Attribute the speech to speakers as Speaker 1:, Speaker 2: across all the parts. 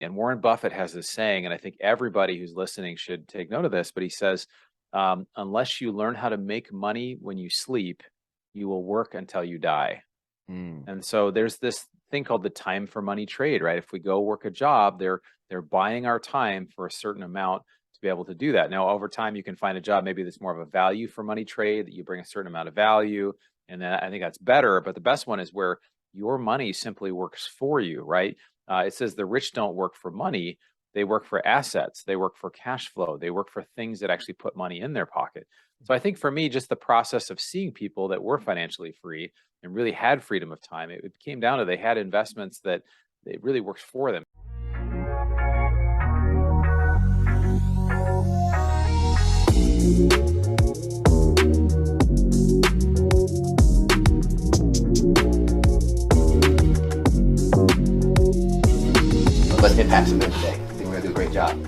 Speaker 1: And Warren Buffett has this saying, and I think everybody who's listening should take note of this, but he says, unless you learn how to make money when you sleep, you will work until you die.
Speaker 2: Mm.
Speaker 1: And so there's this thing called the time for money trade, right? If we go work a job, they're buying our time for a certain amount to be able to do that. Now, over time, you can find a job maybe that's more of a value for money trade, that you bring a certain amount of value, and then I think that's better. But the best one is where your money simply works for you, right? It says the rich don't work for money; they work for assets, they work for cash flow, they work for things that actually put money in their pocket. So I think for me, just the process of seeing people that were financially free and really had freedom of time. It came down to they had investments that it really works for them.
Speaker 2: Let's hit passive today. I think we're gonna do a great job.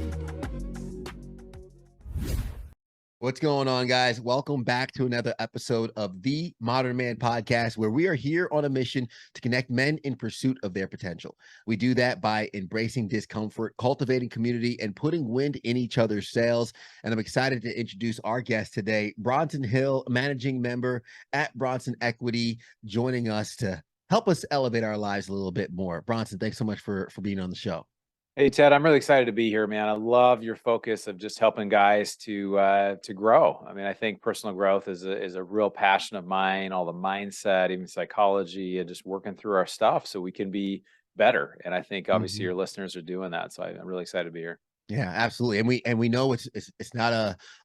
Speaker 2: What's going on, guys? Welcome back to another episode of the Modern Man Podcast, where we are here on a mission to connect men in pursuit of their potential. We do that by embracing discomfort, cultivating community, and putting wind in each other's sails. And I'm excited to introduce our guest today, Bronson Hill, managing member at Bronson Equity, joining us to help us elevate our lives a little bit more. Bronson, thanks so much for being on the show.
Speaker 1: Hey Ted, I'm really excited to be here, man. I love your focus of just helping guys to grow. I mean, I think personal growth is a real passion of mine. All the mindset, even psychology, and just working through our stuff so we can be better. And I think obviously your listeners are doing that, so I'm really excited to be here.
Speaker 2: Yeah, absolutely. And we know it's not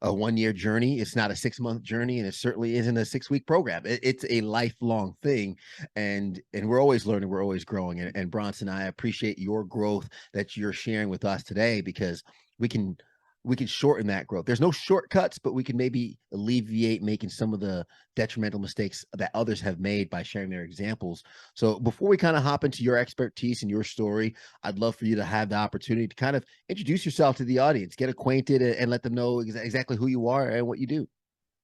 Speaker 2: a 1 year journey. It's not a 6 month journey, and it certainly isn't a 6 week program. It's a lifelong thing, and we're always learning, we're always growing. And Bronson, I appreciate your growth that you're sharing with us today, because we can we can shorten that growth. There's no shortcuts, but we can maybe alleviate making some of the detrimental mistakes that others have made by sharing their examples. So before we kind of hop into your expertise and your story, I'd love for you to have the opportunity to kind of introduce yourself to the audience, get acquainted, and let them know exactly who you are and what you do.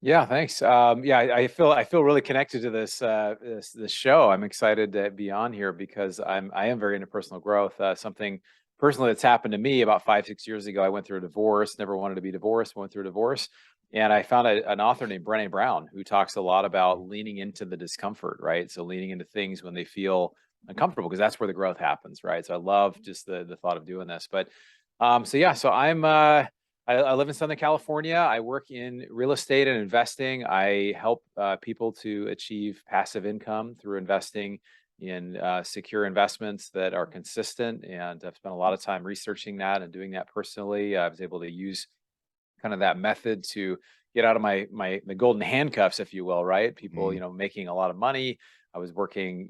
Speaker 1: Yeah, thanks. Yeah, I feel really connected to this show. I'm excited to be on here because I am very into personal growth. Something personally that's happened to me about 5, 6 years ago. I went through a divorce. Never wanted to be divorced. Went through a divorce, and I found an author named Brené Brown who talks a lot about leaning into the discomfort. Right, so leaning into things when they feel uncomfortable, because that's where the growth happens. Right, so I love just the thought of doing this. But so yeah, so I live in Southern California. I work in real estate and investing. I help people to achieve passive income through investing in secure investments that are consistent. And I've spent a lot of time researching that and doing that personally. I was able to use kind of that method to get out of the golden handcuffs, if you will, right? People,
Speaker 2: Mm.
Speaker 1: making a lot of money. I was working,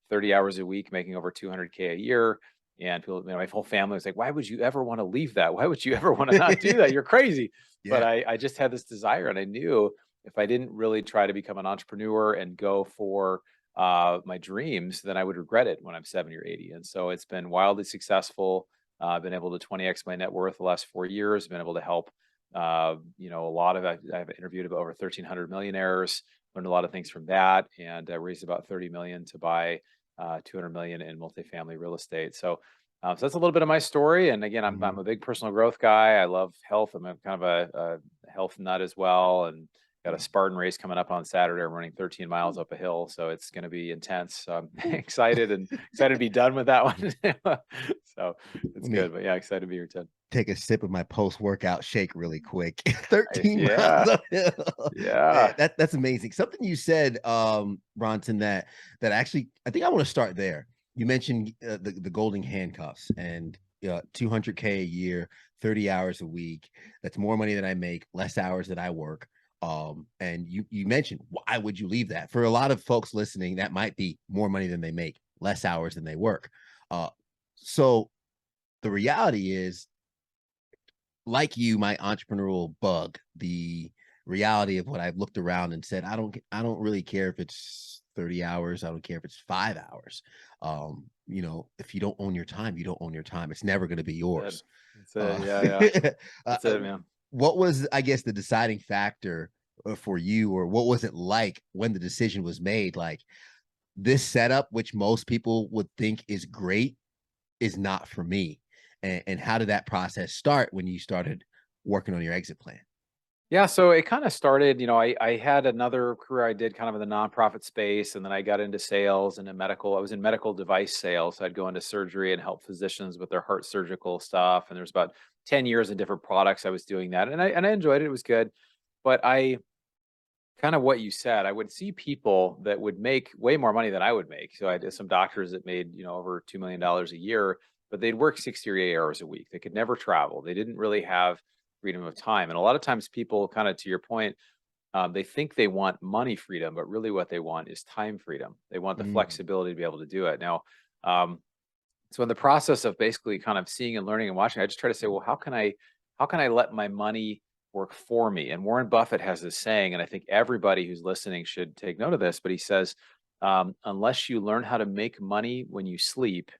Speaker 1: 30 hours a week, making over 200K a year. And people, my whole family was like, why would you ever want to leave that? Why would you ever want to not do that? You're crazy. But
Speaker 2: Yeah.
Speaker 1: I just had this desire, and I knew if I didn't really try to become an entrepreneur and go for my dreams, then I would regret it when I'm 70 or 80. And so it's been wildly successful. I've been able to 20x my net worth the last 4 years. Been able to help, a lot of. I've interviewed about over 1,300 millionaires. Learned a lot of things from that, and raised about 30 million to buy 200 million in multifamily real estate. So that's a little bit of my story. And again, I'm
Speaker 2: Mhm.
Speaker 1: a big personal growth guy. I love health. I'm a kind of a health nut as well, and got a Spartan race coming up on Saturday. I'm running 13 miles up a hill, so it's going to be intense. So I'm excited to be done with that one. So it's
Speaker 2: Let me
Speaker 1: good. But yeah, excited to be here, Ted.
Speaker 2: take a sip of my post-workout shake really quick. 13 miles
Speaker 1: Yeah,
Speaker 2: uphill. Man,
Speaker 1: yeah.
Speaker 2: that's amazing. Something you said, Bronson, that actually I think I want to start there. You mentioned the golden handcuffs and 200K a year, 30 hours a week. That's more money than I make, less hours that I work. And you mentioned, why would you leave that? For a lot of folks listening, that might be more money than they make, less hours than they work. Uh, so the reality is, like you, my entrepreneurial bug, the reality of what I've looked around and said, I don't really care if it's 30 hours. I don't care if it's 5 hours. If you don't own your time, you don't own your time. It's never going to be
Speaker 1: Good.
Speaker 2: yours.
Speaker 1: That's
Speaker 2: Uh,
Speaker 1: it. Yeah, yeah.
Speaker 2: uh,
Speaker 1: That's it, man.
Speaker 2: what was, I guess, the deciding factor for you, or what was it like when the decision was made? Like, this setup, which most people would think is great, is not for me. and how did that process start when you started working on your exit plan?
Speaker 1: Yeah, so it kind of started, I had another career I did kind of in the nonprofit space, and then I got into sales and in medical. I was in medical device sales. So I'd go into surgery and help physicians with their heart surgical stuff. And there's about 10 years of different products I was doing that. And I enjoyed it. It was good. But I kind of what you said, I would see people that would make way more money than I would make. So I did some doctors that made, over $2 million a year, but they'd work 60 or 80 hours a week. They could never travel. They didn't really have freedom of time. And a lot of times people, kind of to your point, they think they want money freedom, but really what they want is time freedom. They want the
Speaker 2: Mm,
Speaker 1: flexibility to be able to do it. Now, um, so in the process of basically kind of seeing and learning and watching, I just try to say, well, how can I let my money work for me? And Warren Buffett has this saying, and I think everybody who's listening should take note of this, but he says, unless you learn how to make money when you sleep,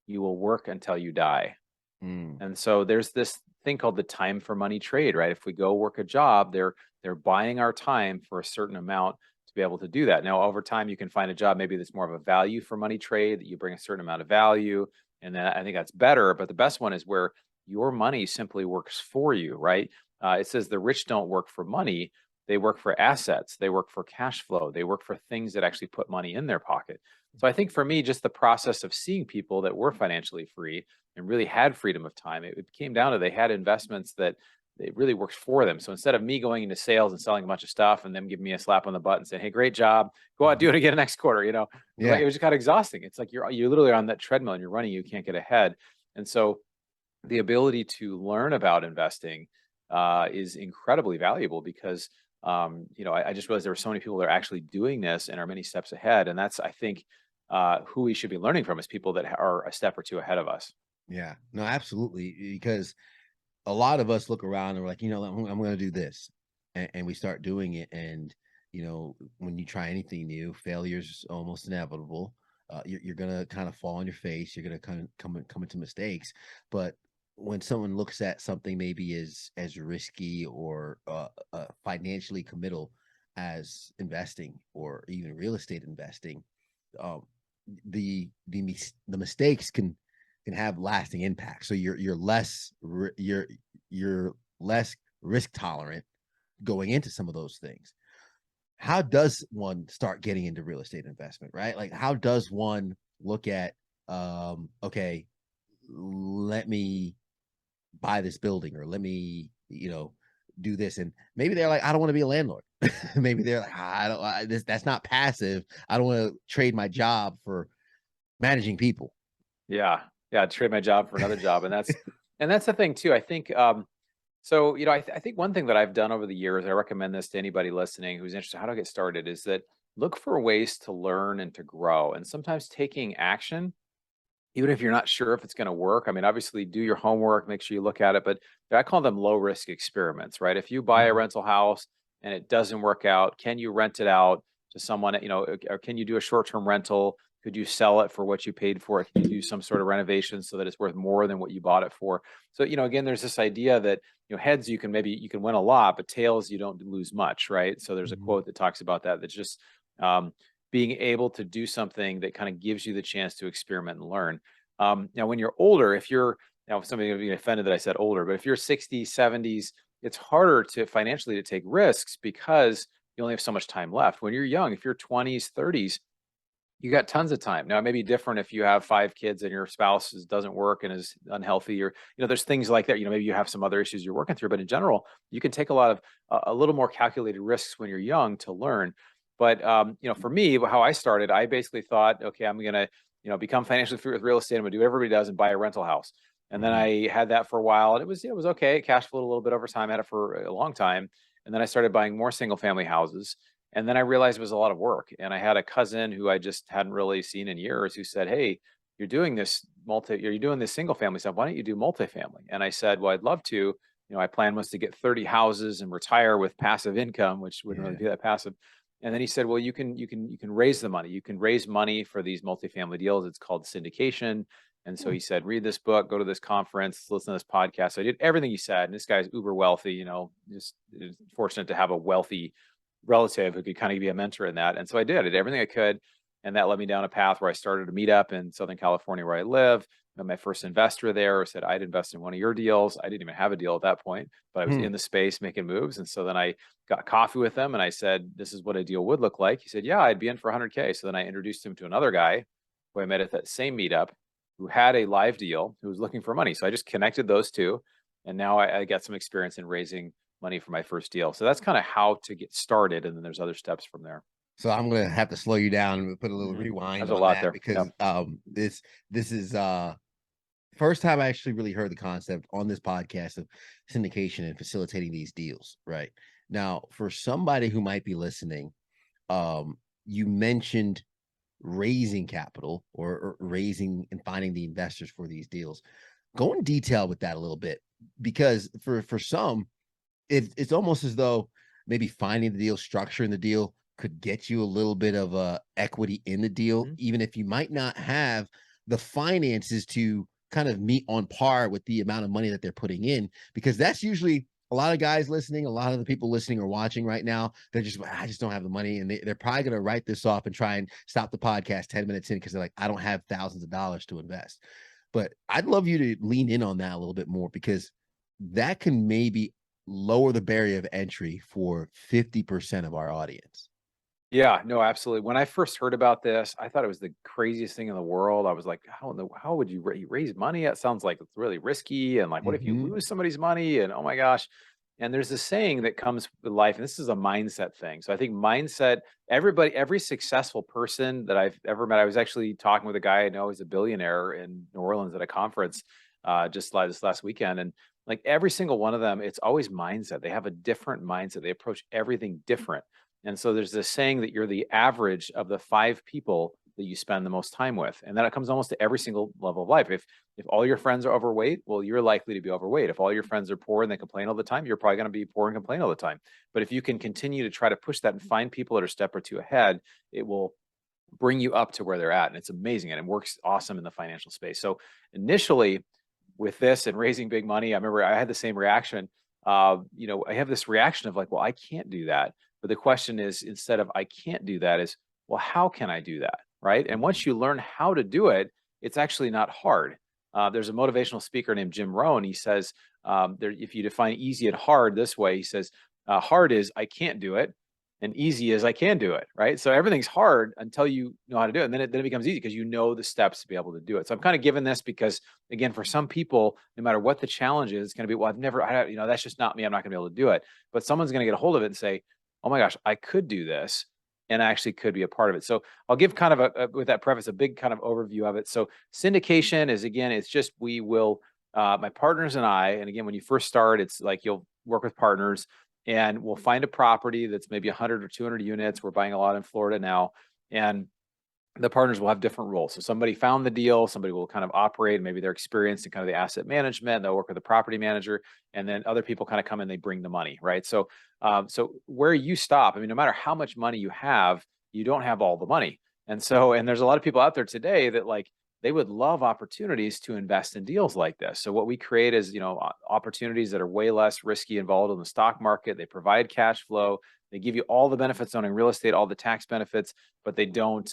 Speaker 1: you will work until you die.
Speaker 2: mm,
Speaker 1: And so there's this thing called the time for money trade, right? If we go work a job, they're buying our time for a certain amount to be able to do that. Now, over time, you can find a job maybe that's more of a value for money trade, that you bring a certain amount of value, and then I think that's better. But the best one is where your money simply works for you, right? It says the rich don't work for money; they work for assets, they work for cash flow, they work for things that actually put money in their pocket. So I think for me, just the process of seeing people that were financially free and really had freedom of time. It came down to they had investments that it really works for them. So instead of me going into sales and selling a bunch of stuff and them giving me a slap on the butt and saying, "Hey, great job, go out do it again next quarter,"
Speaker 2: yeah.
Speaker 1: it was just kind of exhausting. It's like you're literally on that treadmill and you're running, you can't get ahead. And so the ability to learn about investing is incredibly valuable because I just realized there were so many people that are actually doing this and are many steps ahead. And that's I think who we should be learning from is people that are a step or two ahead of us.
Speaker 2: Yeah, no, absolutely. Because a lot of us look around and we're like, I'm going to do this, and we start doing it. And when you try anything new, failure's almost inevitable. You're going to kind of fall on your face. You're going to kind of come into mistakes. But when someone looks at something maybe as risky or financially committal as investing or even real estate investing, um, the mistakes can have lasting impact. So you're less risk tolerant going into some of those things. How does one start getting into real estate investment, right? Like how does one look at okay, let me buy this building, or let me, do this. And maybe they're like, I don't want to be a landlord. Maybe they're like, that's not passive. I don't want to trade my job for managing people.
Speaker 1: Yeah. Yeah. I'd trade my job for another job. And that's the thing too. I think, so, I think one thing that I've done over the years, I recommend this to anybody listening who's interested, how to get started, is that look for ways to learn and to grow. And sometimes taking action, even if you're not sure if it's going to work. I mean, obviously do your homework, make sure you look at it, but I call them low risk experiments, right? If you buy a
Speaker 2: Mhm.
Speaker 1: rental house and it doesn't work out, can you rent it out to someone, or can you do a short-term rental? Could you sell it for what you paid for it? Can you do some sort of renovation so that it's worth more than what you bought it for? So, again, there's this idea that, heads you can win a lot, but tails you don't lose much, right? So there's a
Speaker 2: Mhm.
Speaker 1: quote that talks about that. That's just um, being able to do something that kind of gives you the chance to experiment and learn. Now, when you're older, if you're now somebody going to be offended that I said older, but if you're 60s, 70s, it's harder to financially to take risks because you only have so much time left. When you're young, if you're 20s, 30s, you got tons of time. Now, it may be different if you have 5 kids and your spouse doesn't work and is unhealthy, or there's things like that. Maybe you have some other issues you're working through, but in general, you can take a lot of a little more calculated risks when you're young to learn. But for me, how I started, I basically thought, okay, I'm gonna become financially free with real estate. I'm gonna do what everybody does and buy a rental house. And then
Speaker 2: Mhm.
Speaker 1: I had that for a while, and it was okay. It cash flowed a little bit over time. I had it for a long time, and then I started buying more single family houses. And then I realized it was a lot of work. And I had a cousin who I just hadn't really seen in years who said, "Hey, you're doing this single family stuff. Why don't you do multifamily?" And I said, "Well, I'd love to. My plan was to get 30 houses and retire with passive income, which wouldn't really
Speaker 2: Yeah.
Speaker 1: be that passive." And then he said, "Well, you can raise the money. You can raise money for these multifamily deals. It's called syndication." And so
Speaker 2: Hmm.
Speaker 1: he said, "Read this book, go to this conference, listen to this podcast." So I did everything he said. And this guy's uber wealthy, just fortunate to have a wealthy relative who could kind of be a mentor in that. And so I did everything I could. And that led me down a path where I started a meetup in Southern California where I live. my first investor there said, I'd invest in one of your deals. I didn't even have a deal at that point, but I was
Speaker 2: Hmm.
Speaker 1: in the space making moves. And so then I got coffee with him and I said, this is what a deal would look like. He said, yeah, I'd be in for 100K. So then I introduced him to another guy who I met at that same meetup who had a live deal who was looking for money. So I just connected those two. And now I got some experience in raising money for my first deal. So that's kind of how to get started. And then there's other steps from there.
Speaker 2: So I'm gonna have to slow you down and put a little rewind
Speaker 1: There's a
Speaker 2: on
Speaker 1: lot
Speaker 2: that
Speaker 1: there. Yeah.
Speaker 2: because this is first time I actually really heard the concept on this podcast of syndication and facilitating these deals. Right now, for somebody who might be listening, you mentioned raising capital or raising and finding the investors for these deals. Go in detail with that a little bit because for some, it's almost as though maybe finding the deal, structuring the deal could get you a little bit of equity in the deal,
Speaker 1: Mhm.
Speaker 2: even if you might not have the finances to kind of meet on par with the amount of money that they're putting in, because that's usually a lot of guys listening, a lot of the people listening or watching right now, they're just, I just don't have the money. And they're probably going to write this off and try and stop the podcast 10 minutes in because they're like, I don't have thousands of dollars to invest. But I'd love you to lean in on that a little bit more because that can maybe lower the barrier of entry for 50% of our audience.
Speaker 1: Yeah, no, absolutely. When I first heard about this, I thought it was the craziest thing in the world. I was like, how would you raise money? That sounds like it's really risky. And like, what if you
Speaker 2: Mhm.
Speaker 1: lose somebody's money? And oh my gosh. And there's this saying that comes with life, and this is a mindset thing. So I think mindset, every successful person that I've ever met, I was actually talking with a guy I know who's a billionaire in New Orleans at a conference this last weekend. And like every single one of them, it's always mindset. They have a different mindset. They approach everything different. And so there's this saying that you're the average of the 5 people that you spend the most time with. And that comes almost to every single level of life. If all your friends are overweight, well, you're likely to be overweight. If all your friends are poor and they complain all the time, you're probably going to be poor and complain all the time. But if you can continue to try to push that and find people that are a step or two ahead, it will bring you up to where they're at. And it's amazing. And it works awesome in the financial space. So initially with this and raising big money, I remember I had the same reaction. I have this reaction of like, well, I can't do that. But the question is, instead of I can't do that, is, well, how can I do that? Right. And once
Speaker 2: Mhm.
Speaker 1: you learn how to do it, it's actually not hard. There's a motivational speaker named Jim Rohn. He says, if you define easy and hard this way, he says, hard is I can't do it, and easy is I can do it. Right. So everything's hard until you know how to do it. And then it becomes easy because you know the steps to be able to do it. So I'm kind of giving this because, again, for some people, no matter what the challenge is, it's going to be, well, that's just not me. I'm not going to be able to do it. But someone's going to get a hold of it and say, oh my gosh, I could do this and I actually could be a part of it. So I'll give kind of with that preface, a big kind of overview of it. So syndication is, again, it's just, my partners and I, and again, when you first start, it's like you'll work with partners and we'll find a property that's maybe 100 or 200 units. We're buying a lot in Florida now. And the partners will have different roles. So somebody found the deal, somebody will kind of operate, maybe they're experienced in kind of the asset management, they'll work with the property manager, and then other people kind of come and they bring the money, right? So where you stop, I mean, no matter how much money you have, you don't have all the money. And there's a lot of people out there today that like, they would love opportunities to invest in deals like this. So what we create is, opportunities that are way less risky and volatile in the stock market. They provide cash flow. They give you all the benefits owning real estate, all the tax benefits, but they don't,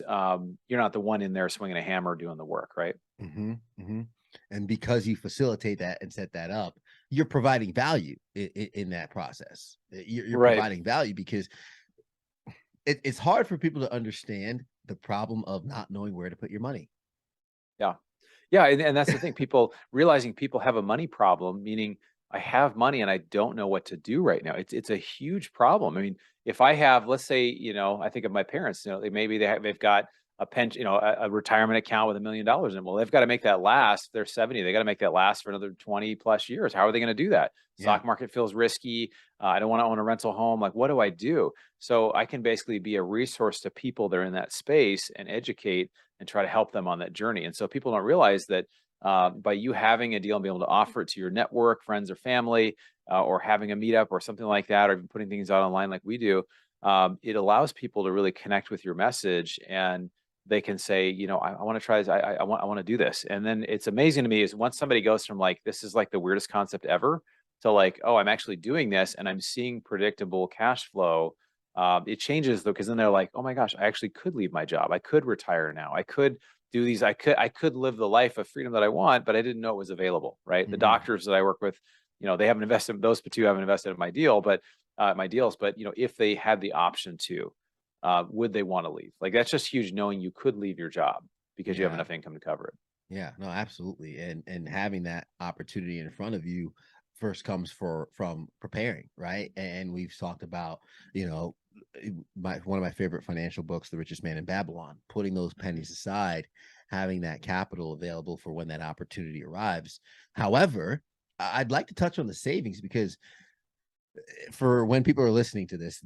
Speaker 1: you're not the one in there swinging a hammer doing the work, right?
Speaker 2: Mhm. Mhm. And because you facilitate that and set that up, you're providing value in that process. You're
Speaker 1: Right.
Speaker 2: providing value because it's hard for people to understand the problem of not knowing where to put your money.
Speaker 1: Yeah. Yeah. And that's the thing. People have a money problem, meaning I have money and I don't know what to do right now. It's a huge problem. I mean, if I have, let's say, I think of my parents, maybe they've got a pension, a retirement account with $1 million in it. Well, they've got to make that last. If they're 70, they got to make that last for another 20 plus years. How are they going to do that?
Speaker 2: Yeah.
Speaker 1: Stock market feels risky. I don't want to own a rental home. Like, what do I do? So I can basically be a resource to people that are in that space and educate and try to help them on that journey. And so people don't realize that by you having a deal and being able to offer it to your network, friends or family, or having a meetup or something like that, or even putting things out online like we do, it allows people to really connect with your message and they can say, I want to try this. I want to do this. And then it's amazing to me is once somebody goes from like, this is like the weirdest concept ever to like, oh, I'm actually doing this and I'm seeing predictable cash flow. It changes though, because then they're like, oh my gosh, I actually could leave my job. I could retire now. I could do these. I could live the life of freedom that I want, but I didn't know it was available, right? The
Speaker 2: Mhm.
Speaker 1: doctors that I work with, they haven't invested, those two haven't invested in my deal, but my deals, but if they had the option to, would they want to leave? Like that's just huge knowing you could leave your job because you have
Speaker 2: Yeah.
Speaker 1: enough income to cover it.
Speaker 2: Yeah, no, absolutely. And having that opportunity in front of you first comes from preparing, right? And we've talked about, you know, my one of my favorite financial books, The Richest Man in Babylon, putting those
Speaker 1: Mhm.
Speaker 2: pennies aside, having that capital available for when that opportunity arrives. However, I'd like to touch on the savings because for when people are listening to this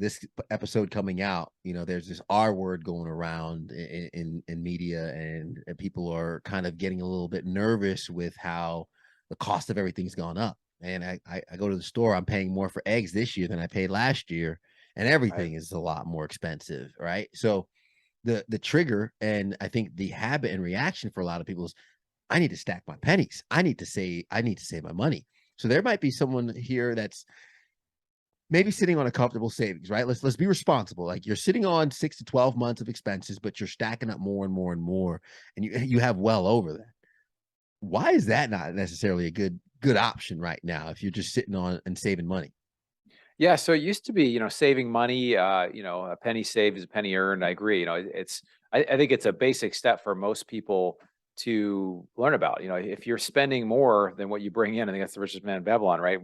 Speaker 2: episode coming out, there's this R word going around in media, and people are kind of getting a little bit nervous with how the cost of everything's gone up. And I go to the store, I'm paying more for eggs this year than I paid last year, and
Speaker 1: Right.
Speaker 2: everything is a lot more expensive, right? So the trigger, and I think the habit and reaction for a lot of people is, I need to stack my pennies. I need to save my money. So there might be someone here that's maybe sitting on a comfortable savings, right? Let's be responsible. Like you're sitting on 6 to 12 months of expenses, but you're stacking up more and more and more, and you have well over that. Why is that not necessarily a good option right now if you're just sitting on and saving money?
Speaker 1: Yeah, so it used to be, saving money, a penny saved is a penny earned. I agree. I think it's a basic step for most people to learn about. If you're spending more than what you bring in, I think that's the richest man in Babylon, right?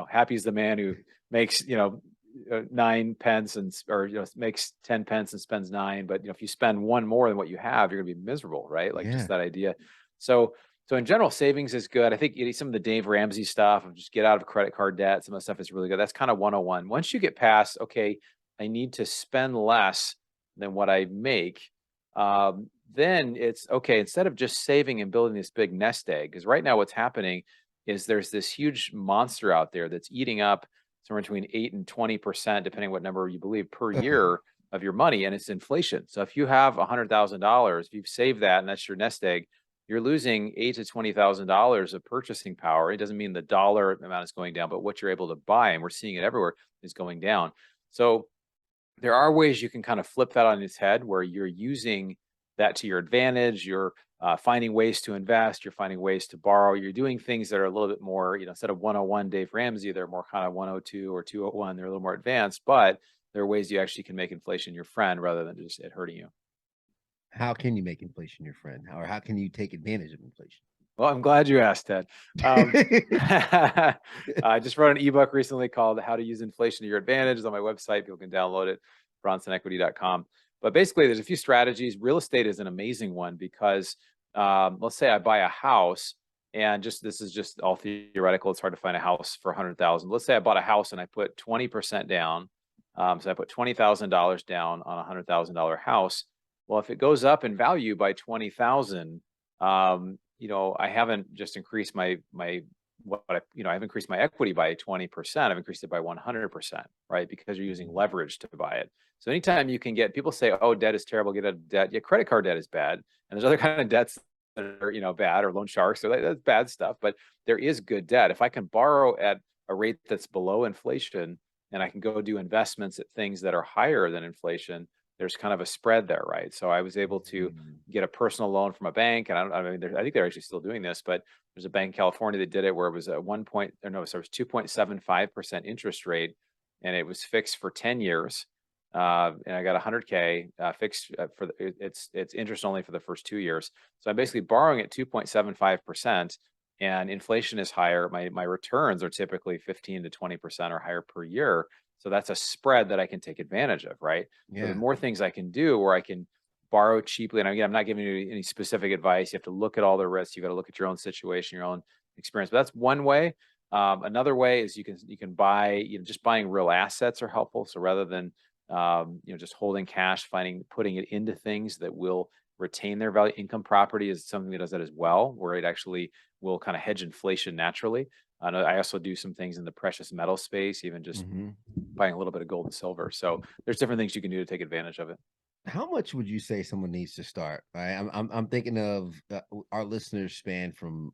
Speaker 1: Happy is the man who makes, 9 pence or, makes 10 pence and spends nine. But, if you spend one more than what you have, you're gonna be miserable, right? Like just
Speaker 2: Yeah.
Speaker 1: that idea. So, so in general, savings is good. I think some of the Dave Ramsey stuff of just get out of credit card debt, some of the stuff is really good. That's kind of 101. Once you get past, okay, I need to spend less than what I make, then it's okay, instead of just saving and building this big nest egg, because right now what's happening is there's this huge monster out there that's eating up somewhere between 8 and 20%, depending what number you believe, per
Speaker 2: Uh,
Speaker 1: year of your money, and it's inflation. So if you have $100,000, if you've saved that and that's your nest egg, you're losing eight to $20,000 of purchasing power. It doesn't mean the dollar amount is going down, but what you're able to buy, and we're seeing it everywhere, is going down. So there are ways you can kind of flip that on its head where you're using that to your advantage. You're finding ways to invest. You're finding ways to borrow. You're doing things that are a little bit more, instead of 101 Dave Ramsey, they're more kind of 102 or 201. They're a little more advanced, but there are ways you actually can make inflation your friend rather than just it hurting you.
Speaker 2: how can you make inflation your friend? Or how can you take advantage of inflation?
Speaker 1: Well, I'm glad you asked, Ted. I just wrote an ebook recently called How to Use Inflation to Your Advantage. It's on my website. People can download it, bronsonequity.com. But basically, there's a few strategies. Real estate is an amazing one because let's say I buy a house, and just this is just all theoretical. It's hard to find a house for 100,000. Let's say I bought a house and I put 20% down. So I put $20,000 down on a $100,000 house. Well, if it goes up in value by 20,000, I haven't just increased I've increased my equity by 20%. I've increased it by 100%, right? Because you're using
Speaker 2: Mhm.
Speaker 1: leverage to buy it. So anytime you can get, people say, oh, debt is terrible, get out of debt. Yeah, credit card debt is bad. And there's other kind of debts that are, bad, or loan sharks. So that's bad stuff. But there is good debt. If I can borrow at a rate that's below inflation and I can go do investments at things that are higher than inflation, there's kind of a spread there, right? So I was able to
Speaker 2: Mhm.
Speaker 1: get a personal loan from a bank, and I mean, I think they're actually still doing this, but there's a bank in California that did it where it was a one point, or no, sorry, it was 2.75% interest rate, and it was fixed for 10 years. And I got 100K fixed it's interest only for the first 2 years. So I'm basically borrowing at 2.75%, and inflation is higher. My returns are typically 15 to 20% or higher per year. So that's a spread that I can take advantage of, right? So the
Speaker 2: Yeah.
Speaker 1: more things I can do where I can borrow cheaply, and again, I'm not giving you any specific advice. You have to look at all the risks. You got to look at your own situation, your own experience. But that's one way. Another way is you can buy, just buying real assets are helpful. So rather than just holding cash, putting it into things that will retain their value. Income property is something that does that as well, where it actually will kind of hedge inflation naturally. I also do some things in the precious metal space, even just
Speaker 2: Mhm.
Speaker 1: buying a little bit of gold and silver. So there's different things you can do to take advantage of it.
Speaker 2: How much would you say someone needs to start? Right, I'm thinking of our listeners span from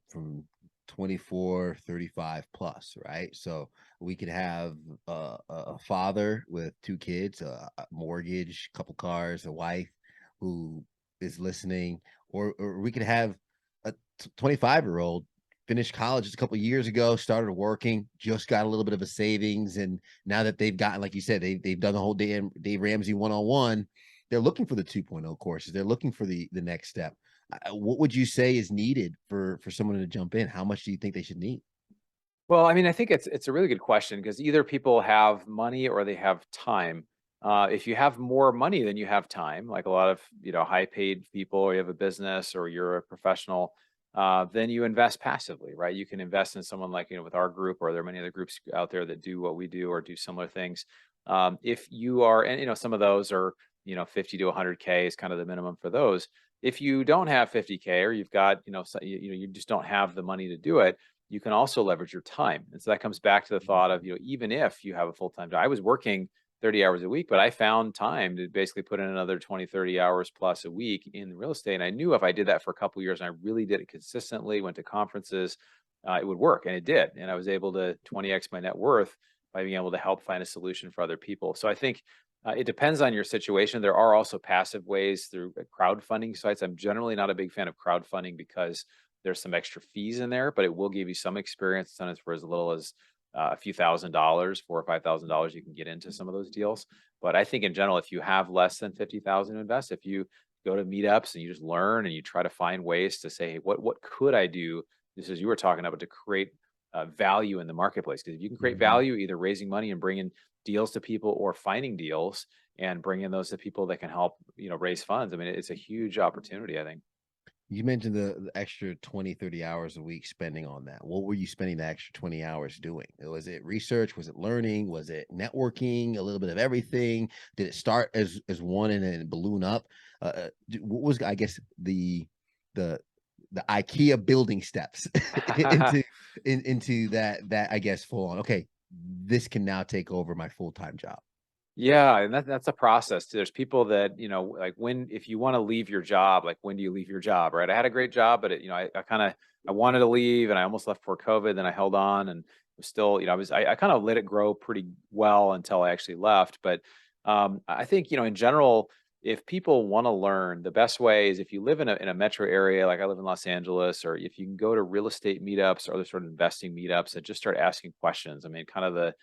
Speaker 2: 24, 35 plus, right? So we could have a father with two kids, a mortgage, couple cars, a wife who is listening, or we could have a 25-year-old finished college just a couple of years ago, started working, just got a little bit of a savings, and now that they've gotten, like you said, they've done the whole Dave Ramsey one-on-one, they're looking for the 2.0 courses. They're looking for the next step. What would you say is needed for someone to jump in? How much do you think they should need?
Speaker 1: Well, I mean, I think it's a really good question because either people have money or they have time. If you have more money than you have time, like a lot of high paid people, or you have a business or you're a professional, then you invest passively, right? You can invest in someone like with our group, or there are many other groups out there that do what we do or do similar things. If you are, and some of those are 50 to 100K is kind of the minimum for those. If you don't have 50K, or you've got you just don't have the money to do it, you can also leverage your time. And so that comes back to the thought of, even if you have a full-time job. I was working 30 hours a week, but I found time to basically put in another 20, 30 hours plus a week in real estate. And I knew if I did that for a couple of years and I really did it consistently, went to conferences, it would work. And it did. And I was able to 20x my net worth by being able to help find a solution for other people. So I think it depends on your situation. There are also passive ways through crowdfunding sites. I'm generally not a big fan of crowdfunding because there's some extra fees in there, but it will give you some experience. Sometimes for as little as a few $1,000s, $4,000 or $5,000, you can get into some of those deals. But I think in general, if you have less than 50,000 to invest, if you go to meetups and you just learn and you try to find ways to say, hey, what could I do? This is you were talking about, to create value in the marketplace. Because if you can create value, either raising money and bringing deals to people, or finding deals and bringing those to people that can help raise funds. I mean, it's a huge opportunity, I think.
Speaker 2: You mentioned the extra 20, 30 hours a week spending on that. What were you spending the extra 20 hours doing? Was it research? Was it learning? Was it networking? A little bit of everything? Did it start as one and then balloon up? What was, I guess, the IKEA building steps into that I guess full on? Okay, this can now take over my full-time job.
Speaker 1: Yeah, and that's a process too. There's people that, like if you want to leave your job, like when do you leave your job, right? I had a great job, but I wanted to leave and I almost left before COVID, then I held on and was still, I kind of let it grow pretty well until I actually left. But I think, in general, if people want to learn, the best way is if you live in a metro area, like I live in Los Angeles, or if you can go to real estate meetups or other sort of investing meetups and just start asking questions. I mean, kind of the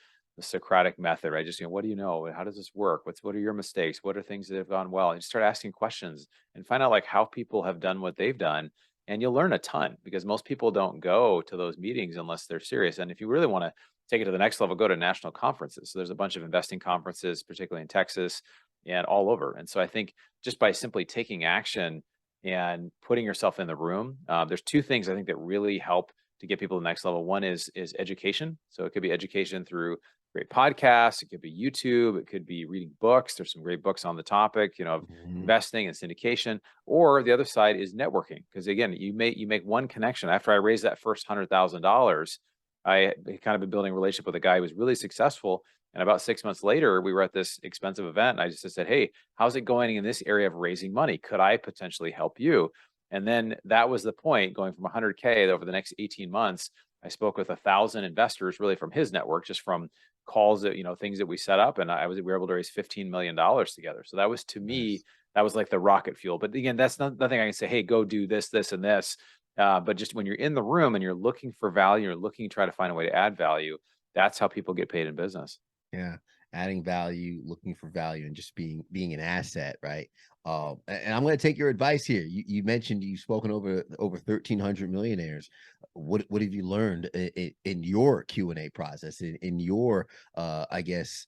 Speaker 1: Socratic method, right? Just, what do you know? How does this work? What are your mistakes? What are things that have gone well? And just start asking questions and find out like how people have done what they've done. And you'll learn a ton, because most people don't go to those meetings unless they're serious. And if you really want to take it to the next level, go to national conferences. So there's a bunch of investing conferences, particularly in Texas and all over. And so I think just by simply taking action and putting yourself in the room, there's two things I think that really help to get people to the next level. One is education. So it could be education through great podcasts. It could be YouTube. It could be reading books. There's some great books on the topic, of investing and syndication. Or the other side is networking. Because again, you make one connection. After I raised that first $100,000, I kind of been building a relationship with a guy who was really successful. And about 6 months later, we were at this expensive event. And I just said, hey, how's it going in this area of raising money? Could I potentially help you? And then that was the point, going from 100K over the next 18 months. I spoke with 1,000 investors, really from his network, just from calls that, things that we set up. And we were able to raise $15 million together. So that was, to me, that was like the rocket fuel. But again, that's nothing I can say, hey, go do this, this, and this. But just when you're in the room and you're looking for value, you're looking to try to find a way to add value, that's how people get paid in business.
Speaker 2: Yeah. Adding value, looking for value, and just being an asset, right? And I'm going to take your advice here. You mentioned you've spoken over 1,300 millionaires. What have you learned in your Q&A process, in your I guess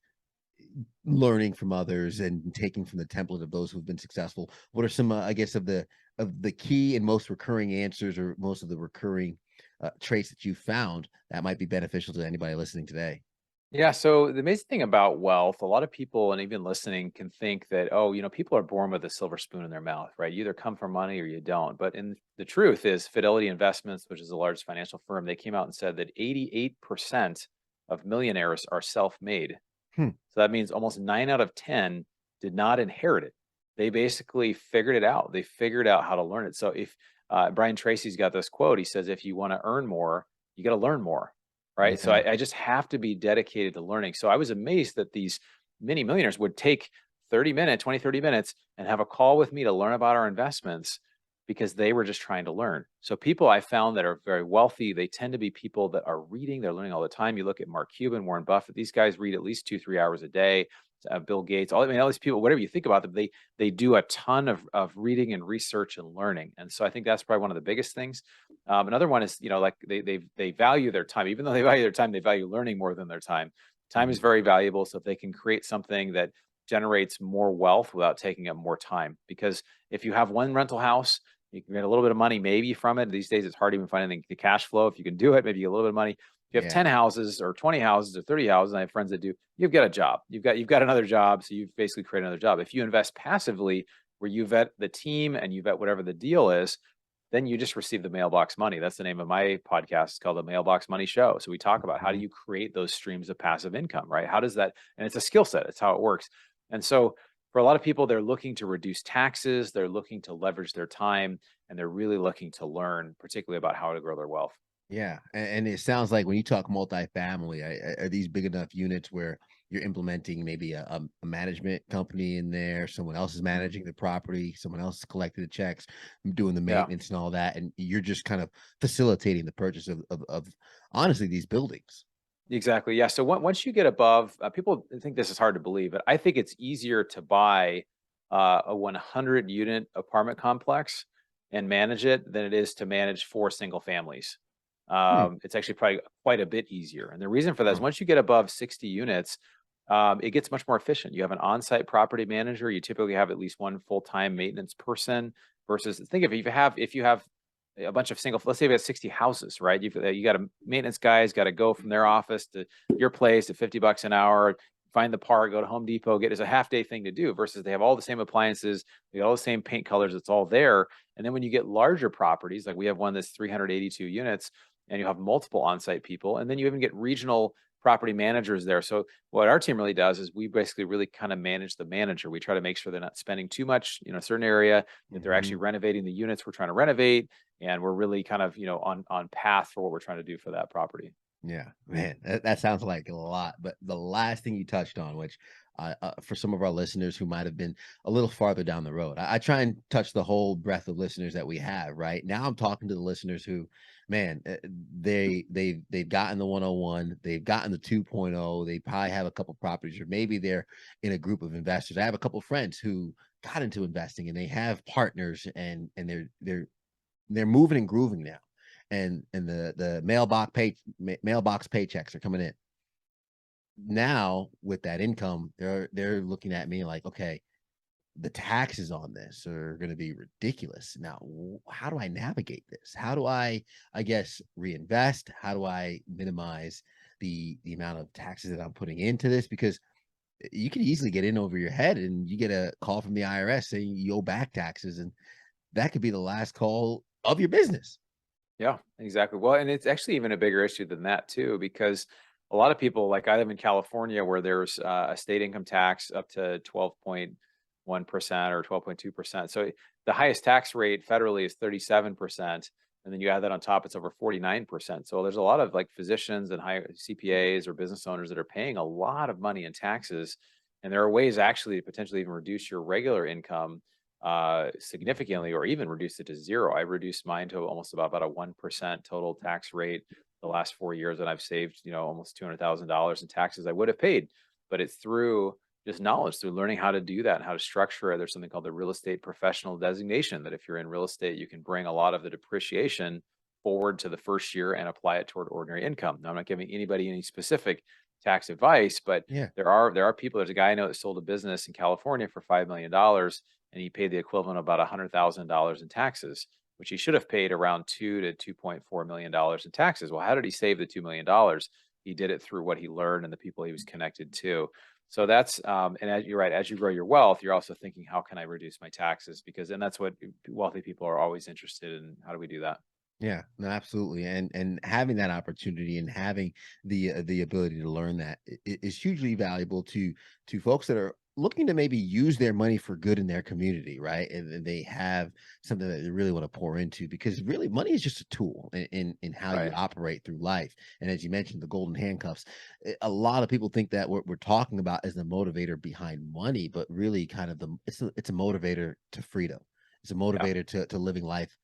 Speaker 2: learning from others and taking from the template of those who've been successful? What are some I guess of the key and most recurring answers, or most of the recurring traits that you found that might be beneficial to anybody listening today?
Speaker 1: Yeah. So the amazing thing about wealth, a lot of people, and even listening, can think that, oh, people are born with a silver spoon in their mouth, right? You either come from money or you don't. But the truth is, Fidelity Investments, which is the largest financial firm, they came out and said that 88% of millionaires are self-made. So that means almost 9 out of 10 did not inherit it. They basically figured it out. They figured out how to learn it. So if Brian Tracy's got this quote, he says, if you want to earn more, you got to learn more. Right. So I just have to be dedicated to learning. So I was amazed that these many millionaires would take 30 minutes and have a call with me to learn about our investments because they were just trying to learn. So people I found that are very wealthy, they tend to be people that are reading, they're learning all the time. You look at Mark Cuban, Warren Buffett, these guys read at least 2, 3 hours a day. Bill Gates, all these people, whatever you think about them, they do a ton of reading and research and learning. And so I think that's probably one of the biggest things. Another one is, like they value their time, even though they value their time, they value learning more than their time. Time is
Speaker 2: Mhm.
Speaker 1: very valuable. So if they can create something that generates more wealth without taking up more time, because if you have one rental house, you can get a little bit of money maybe from it. These days, it's hard to even find anything to cash flow. If you can do it, maybe you get a little bit of money. If you have
Speaker 2: Yeah.
Speaker 1: 10 houses or 20 houses or 30 houses, and I have friends that do, you've got a job. You've got another job. So you've basically created another job. If you invest passively, where you vet the team and you vet whatever the deal is, then you just receive the mailbox money. That's the name of my podcast. It's called the Mailbox Money Show. So we talk about how do
Speaker 2: Mhm.
Speaker 1: you create those streams of passive income, right? How does that, and it's a skill set, it's how it works. And so for a lot of people, they're looking to reduce taxes, they're looking to leverage their time, and they're really looking to learn, particularly about how to grow their wealth.
Speaker 2: Yeah, and it sounds like when you talk multifamily, are these big enough units where you're implementing maybe a management company in there, someone else is
Speaker 1: Mhm.
Speaker 2: managing the property, someone else is collecting the checks, doing the
Speaker 1: Yeah.
Speaker 2: maintenance and all that, and you're just kind of facilitating the purchase of honestly these buildings.
Speaker 1: Exactly. Yeah. So once you get above, people think this is hard to believe, but I think it's easier to buy a 100 unit apartment complex and manage it than it is to manage 4 single families.
Speaker 2: Hmm.
Speaker 1: It's actually probably quite a bit easier. And the reason for that is
Speaker 2: Wow.
Speaker 1: once you get above 60 units, it gets much more efficient. You have an on-site property manager. You typically have at least one full-time maintenance person versus think of it, if you have a bunch of let's say you have 60 houses, right? You got a maintenance guy has got to go from their office to your place at 50 bucks an hour, find the part, go to Home Depot, get it's a half day thing to do versus they have all the same appliances, they got all the same paint colors, it's all there. And then when you get larger properties, like we have one that's 382 units, and you have multiple on-site people, and then you even get regional property managers there. So what our team really does is we basically really kind of manage the manager. We try to make sure they're not spending too much, a certain area, that they're actually
Speaker 2: Mhm.
Speaker 1: renovating the units we're trying to renovate, and we're really kind of on path for what we're trying to do for that property.
Speaker 2: Yeah, man, that sounds like a lot. But the last thing you touched on, which for some of our listeners who might have been a little farther down the road, I try and touch the whole breadth of listeners that we have. Right now, I'm talking to the listeners who, man, they've gotten the 101, they've gotten the 2.0, they probably have a couple properties, or maybe they're in a group of investors. I have a couple friends who got into investing, and they have partners, and they're moving and grooving now, and the mailbox paychecks are coming in. Now with that income, they're looking at me like, okay, the taxes on this are going to be ridiculous. Now, how do I navigate this? How do I guess, reinvest? How do I minimize the amount of taxes that I'm putting into this? Because you could easily get in over your head, and you get a call from the IRS saying you owe back taxes, and that could be the last call of your business.
Speaker 1: Yeah, exactly. Well, and it's actually even a bigger issue than that too, because a lot of people, like I live in California, where there's a state income tax up to 12.1% or 12.2%. So the highest tax rate federally is 37%. And then you add that on top, it's over 49%. So there's a lot of like physicians and high CPAs or business owners that are paying a lot of money in taxes. And there are ways actually to potentially even reduce your regular income significantly, or even reduce it to zero. I reduced mine to almost about a 1% total tax rate the last 4 years, and I've saved almost $200,000 in taxes I would have paid. But it's through just knowledge, through learning how to do that and how to structure it. There's something called the real estate professional designation, that if you're in real estate, you can bring a lot of the depreciation forward to the first year and apply it toward ordinary income. Now, I'm not giving anybody any specific tax advice, but
Speaker 2: Yeah.
Speaker 1: there are people. There's a guy I know that sold a business in California for $5 million, and he paid the equivalent of about $100,000 in taxes, which he should have paid around $2 to $2.4 million in taxes. Well, how did he save the $2 million? He did it through what he learned and the people he was connected to. So that's and as you're right, as you grow your wealth, you're also thinking, how can I reduce my taxes? Because and that's what wealthy people are always interested in. How do we do that?
Speaker 2: Yeah, no, absolutely, and having that opportunity and having the ability to learn that is hugely valuable to folks that are looking to maybe use their money for good in their community, right? And they have something that they really want to pour into, because really money is just a tool in how you
Speaker 1: Right.
Speaker 2: operate through life. And as you mentioned, the golden handcuffs, a lot of people think that what we're talking about is the motivator behind money, but really kind of it's a motivator to freedom. It's a
Speaker 1: Yeah.
Speaker 2: motivator to living life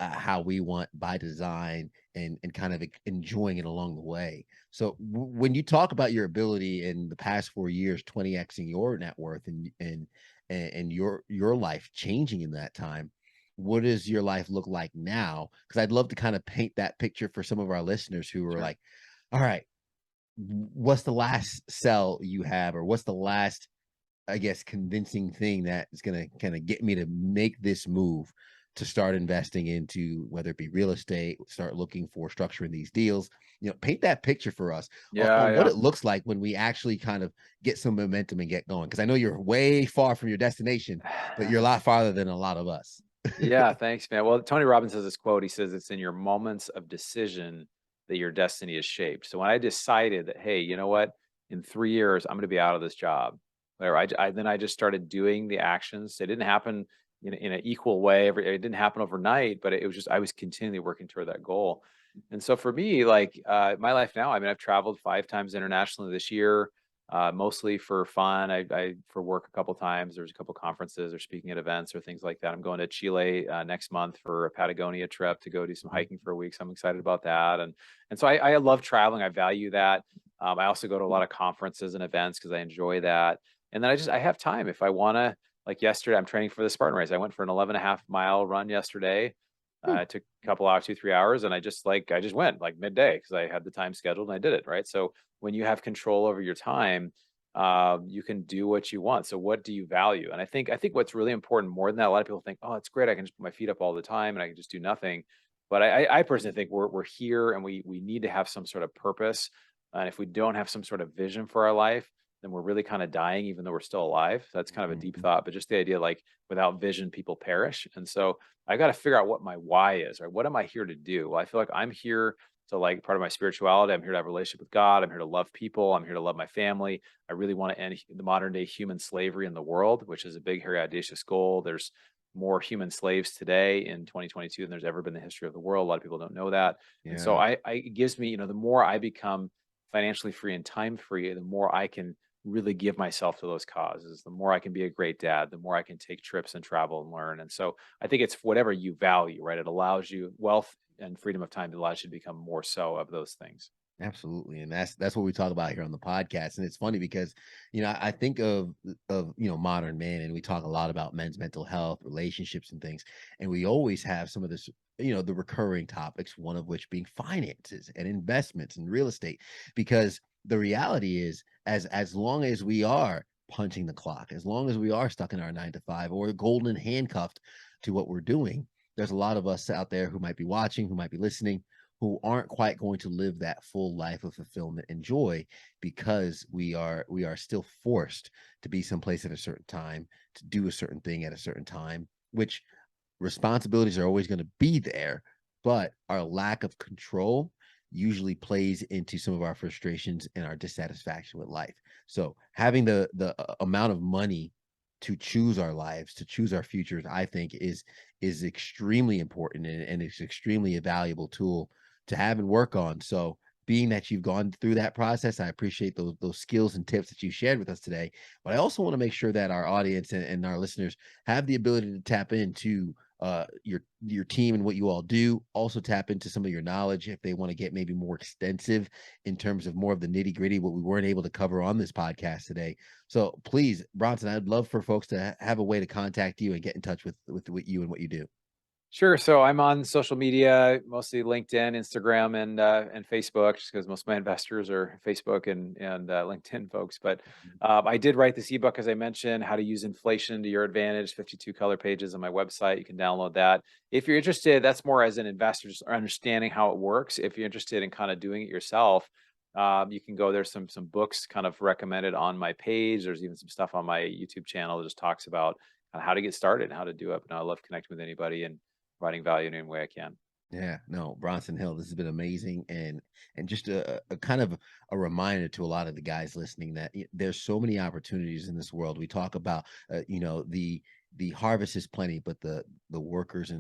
Speaker 2: how we want by design, and kind of enjoying it along the way. So when you talk about your ability in the past 4 years, 20xing your net worth, and your life changing in that time, what does your life look like now? Because I'd love to kind of paint that picture for some of our listeners who are
Speaker 1: Sure.
Speaker 2: like, all right, what's the last sell you have, or what's the last, I guess, convincing thing that is gonna kinda get me to make this move to start investing into, whether it be real estate, start looking for structuring these deals. Paint that picture for us
Speaker 1: Yeah.
Speaker 2: on what
Speaker 1: Yeah.
Speaker 2: it looks like when we actually kind of get some momentum and get going. Because I know you're way far from your destination, but you're a lot farther than a lot of us.
Speaker 1: Yeah, thanks, man. Well, Tony Robbins has this quote. He says, "It's in your moments of decision that your destiny is shaped." So when I decided that, hey, you know what, in 3 years I'm going to be out of this job, whatever, then I just started doing the actions. It didn't happen in an equal way. It didn't happen overnight, but it was just I was continually working toward that goal. And so for me, like my life now, I mean, I've traveled 5 times internationally this year, mostly for fun. I for work a couple times. There's a couple conferences or speaking at events or things like that. I'm going to Chile next month for a Patagonia trip to go do some hiking for a week. So I'm excited about that. And so I love traveling. I value that. I also go to a lot of conferences and events because I enjoy that. And then I have time if I want to. Like yesterday, I'm training for the Spartan race. I went for an 11.5 mile run yesterday.
Speaker 2: Hmm.
Speaker 1: It took a couple hours, 2, 3 hours, and I just went like midday because I had the time scheduled and I did it right. So when you have control over your time, you can do what you want. So what do you value? And I think what's really important more than that, a lot of people think, oh, it's great, I can just put my feet up all the time and I can just do nothing. But I personally think we're here and we need to have some sort of purpose. And if we don't have some sort of vision for our life, then we're really kind of dying, even though we're still alive. So that's kind of a deep
Speaker 2: Mhm.
Speaker 1: thought, but just the idea like without vision, people perish. And so I got to figure out what my why is, right? What am I here to do? Well, I feel like I'm here to like part of my spirituality. I'm here to have a relationship with God. I'm here to love people. I'm here to love my family. I really want to end the modern day human slavery in the world, which is a big, hairy, audacious goal. There's more human slaves today in 2022 than there's ever been in the history of the world. A lot of people don't know that. And so
Speaker 2: Yeah.
Speaker 1: it gives me, the more I become financially free and time free, the more I can really give myself to those causes, the more I can be a great dad, the more I can take trips and travel and learn. And so I think it's whatever you value, right? It allows you wealth and freedom of time. It allows you to become more so of those things.
Speaker 2: Absolutely, and that's what we talk about here on the podcast. And it's funny because I think of modern man, and we talk a lot about men's mental health, relationships, and things, and we always have some of this, the recurring topics, one of which being finances and investments and real estate, because the reality is, as long as we are punching the clock, as long as we are stuck in our 9 to 5 or golden handcuffed to what we're doing, there's a lot of us out there who might be watching, who might be listening, who aren't quite going to live that full life of fulfillment and joy, because we are still forced to be someplace at a certain time, to do a certain thing at a certain time, which responsibilities are always going to be there, but our lack of control usually plays into some of our frustrations and our dissatisfaction with life. So having the amount of money to choose our lives, to choose our futures, I think is extremely important, and it's extremely a valuable tool to have and work on. So being that you've gone through that process, I appreciate those skills and tips that you shared with us today. But I also want to make sure that our audience and our listeners have the ability to tap into your team and what you all do. Also tap into some of your knowledge if they want to get maybe more extensive in terms of more of the nitty gritty, what we weren't able to cover on this podcast today. So please, Bronson, I'd love for folks to have a way to contact you and get in touch with what you and what you do.
Speaker 1: Sure. So I'm on social media, mostly LinkedIn, Instagram, and Facebook, just because most of my investors are Facebook and LinkedIn folks. But I did write this ebook, as I mentioned, how to use inflation to your advantage. 52 color pages on my website. You can download that if you're interested. That's more as an investor, just understanding how it works. If you're interested in kind of doing it yourself, you can go. There's some books kind of recommended on my page. There's even some stuff on my YouTube channel that just talks about how to get started and how to do it. And I love connecting with anybody and providing value in any way I can.
Speaker 2: Yeah, no, Bronson Hill, this has been amazing, and just a kind of a reminder to a lot of the guys listening that there's so many opportunities in this world. We talk about, the harvest is plenty, but the workers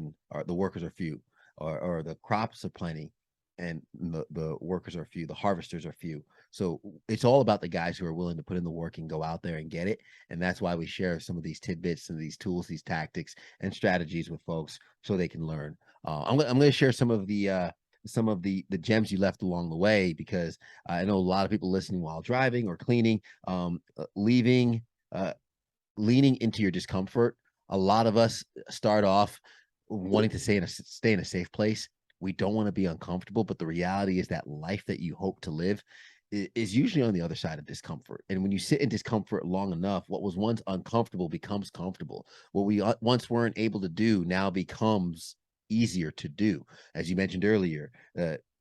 Speaker 2: the workers are few, or the crops are plenty, and the workers are few, the harvesters are few. So it's all about the guys who are willing to put in the work and go out there and get it. And that's why we share some of these tidbits and these tools, these tactics and strategies with folks so they can learn. I'm going to share some of the gems you left along the way, because I know a lot of people listening while driving or cleaning, leaving, uh, leaning into your discomfort. A lot of us start off wanting to stay in a safe place. We don't want to be uncomfortable, but the reality is that life that you hope to live is usually on the other side of discomfort. And when you sit in discomfort long enough, what was once uncomfortable becomes comfortable. What we once weren't able to do now becomes easier to do. As you mentioned earlier,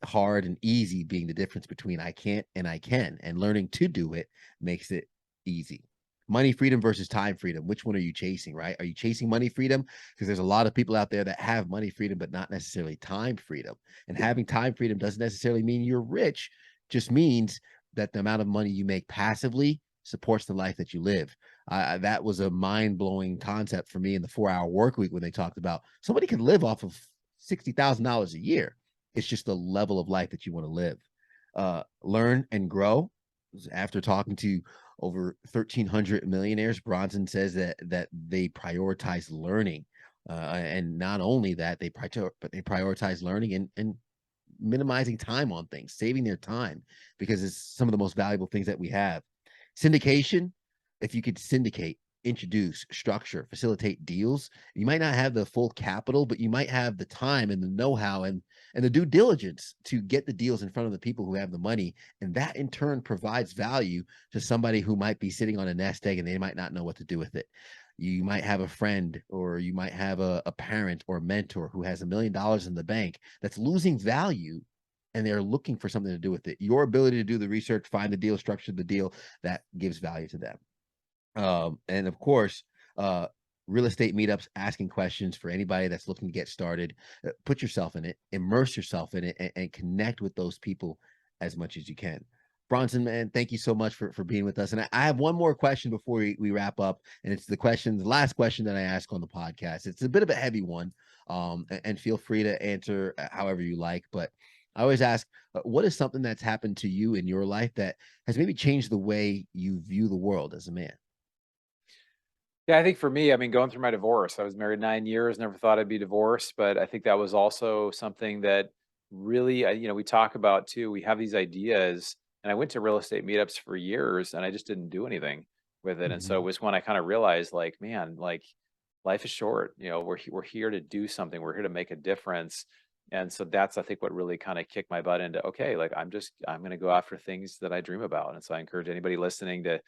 Speaker 2: hard and easy being the difference between I can't and I can, and learning to do it makes it easy. Money freedom versus time freedom. Which one are you chasing, right? Are you chasing money freedom? Because there's a lot of people out there that have money freedom, but not necessarily time freedom. And having time freedom doesn't necessarily mean you're rich, just means that the amount of money you make passively supports the life that you live. That was a mind-blowing concept for me in the 4-hour work week, when they talked about somebody can live off of $60,000 a year. It's just the level of life that you want to live. Learn and grow. After talking to over 1,300 millionaires, Bronson says that they prioritize learning, and not only that, but they prioritize learning and minimizing time on things, saving their time, because it's some of the most valuable things that we have. Syndication, if you could syndicate, introduce, structure, facilitate deals, you might not have the full capital, but you might have the time and the know-how and the due diligence to get the deals in front of the people who have the money. And that in turn provides value to somebody who might be sitting on a nest egg and they might not know what to do with it. You might have a friend, or you might have a parent or mentor who has $1 million in the bank that's losing value, and they're looking for something to do with it. Your ability to do the research, find the deal, structure the deal, that gives value to them. And of course, real estate meetups, asking questions for anybody that's looking to get started. Put yourself in it, immerse yourself in it, and connect with those people as much as you can. Bronson, man, thank you so much for being with us. And I have one more question before we wrap up. And it's the last question that I ask on the podcast. It's a bit of a heavy one. And feel free to answer however you like. But I always ask, what is something that's happened to you in your life that has maybe changed the way you view the world as a man?
Speaker 1: Yeah, I think for me, I mean, going through my divorce, I was married 9 years, never thought I'd be divorced, but I think that was also something that really, we talk about too. We have these ideas, and I went to real estate meetups for years, and I just didn't do anything with it. And so it
Speaker 2: Mhm.
Speaker 1: was when I kind of realized, like, man, like life is short. We're here to do something. We're here to make a difference. And so that's, I think, what really kind of kicked my butt into, okay, like I'm going to go after things that I dream about. And so I encourage anybody listening to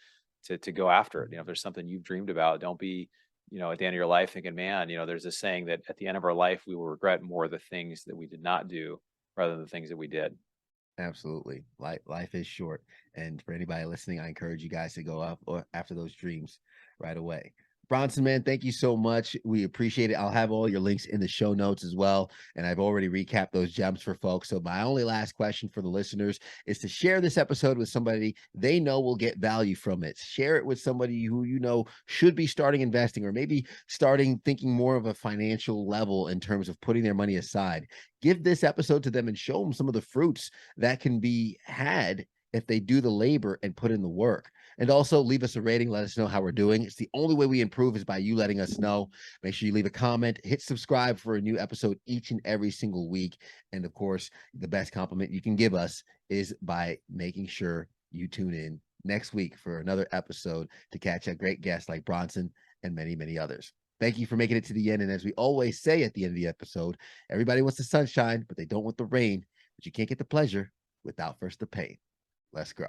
Speaker 1: go after it. If there's something you've dreamed about, don't be, at the end of your life thinking, man, there's this saying that at the end of our life, we will regret more the things that we did not do rather than the things that we did.
Speaker 2: Absolutely. Life is short. And for anybody listening, I encourage you guys to go up or after those dreams right away. Bronson, man, thank you so much. We appreciate it. I'll have all your links in the show notes as well. And I've already recapped those gems for folks. So my only last question for the listeners is to share this episode with somebody they know will get value from it. Share it with somebody who you know should be starting investing, or maybe starting thinking more of a financial level in terms of putting their money aside. Give this episode to them and show them some of the fruits that can be had if they do the labor and put in the work. And also leave us a rating. Let us know how we're doing. It's the only way we improve is by you letting us know. Make sure you leave a comment, hit subscribe for a new episode each and every single week. And of course, the best compliment you can give us is by making sure you tune in next week for another episode to catch a great guest like Bronson and many, many others. Thank you for making it to the end. And as we always say at the end of the episode, everybody wants the sunshine, but they don't want the rain. But you can't get the pleasure without first the pain. Let's grow.